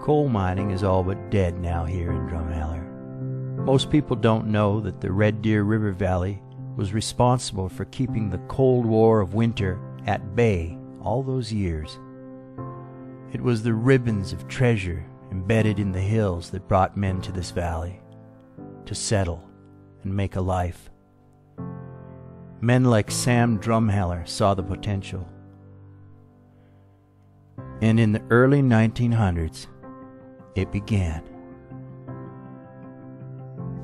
Coal mining is all but dead now here in Drumheller. Most people don't know that the Red Deer River Valley was responsible for keeping the Cold War of winter at bay all those years. It was the ribbons of treasure embedded in the hills that brought men to this valley, to settle and make a life. Men like Sam Drumheller saw the potential. And in the early 1900s, it began.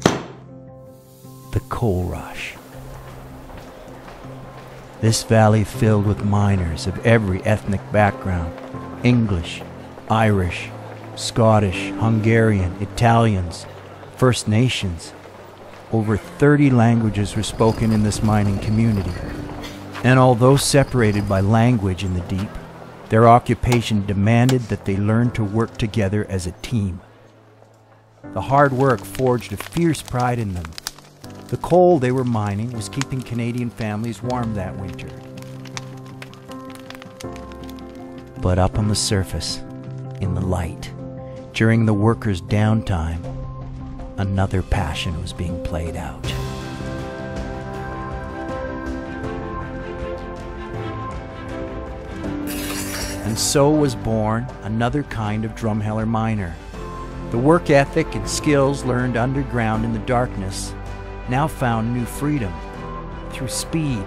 The coal rush. This valley filled with miners of every ethnic background: English, Irish, Scottish, Hungarian, Italians, First Nations. Over 30 languages were spoken in this mining community. And although separated by language in the deep, their occupation demanded that they learn to work together as a team. The hard work forged a fierce pride in them. The coal they were mining was keeping Canadian families warm that winter. But up on the surface, in the light, during the workers' downtime, another passion was being played out. And so was born another kind of Drumheller miner. The work ethic and skills learned underground in the darkness now found new freedom through speed,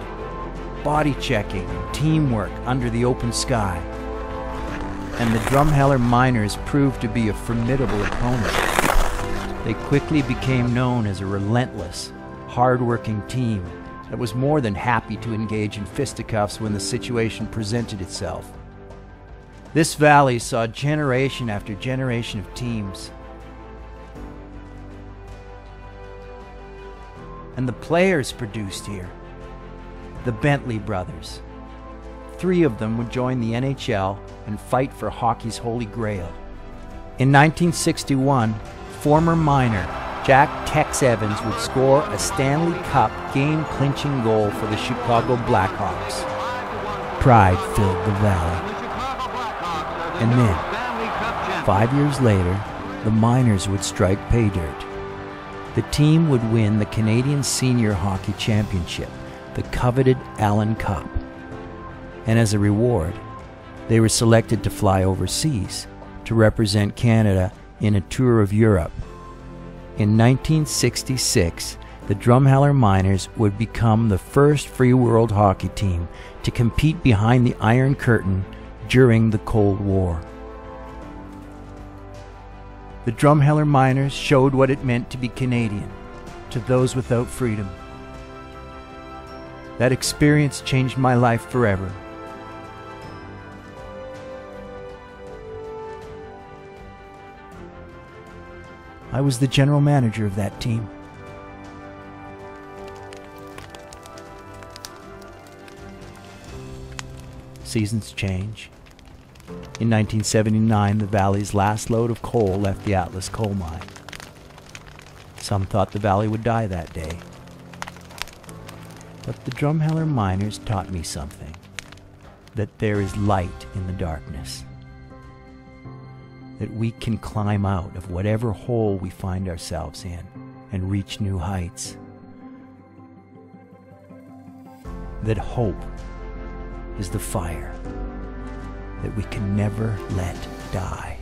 body checking, and teamwork under the open sky. And the Drumheller miners proved to be a formidable opponent. They quickly became known as a relentless, hard-working team that was more than happy to engage in fisticuffs when the situation presented itself. This valley saw generation after generation of teams. And the players produced here, the Bentley brothers. 3 of them would join the NHL and fight for hockey's holy grail. In 1961, former miner Jack Tex Evans would score a Stanley Cup game-clinching goal for the Chicago Blackhawks. Pride filled the valley. And then, 5 years later, the miners would strike pay dirt. The team would win the Canadian Senior Hockey Championship, the coveted Allen Cup. And as a reward, they were selected to fly overseas to represent Canada in a tour of Europe. In 1966, the Drumheller Miners would become the first free world hockey team to compete behind the Iron Curtain during the Cold War. The Drumheller Miners showed what it meant to be Canadian to those without freedom. That experience changed my life forever. I was the general manager of that team. Seasons change. In 1979, the valley's last load of coal left the Atlas coal mine. Some thought the valley would die that day. But the Drumheller miners taught me something, that there is light in the darkness, that we can climb out of whatever hole we find ourselves in and reach new heights, that hope is the fire that we can never let die.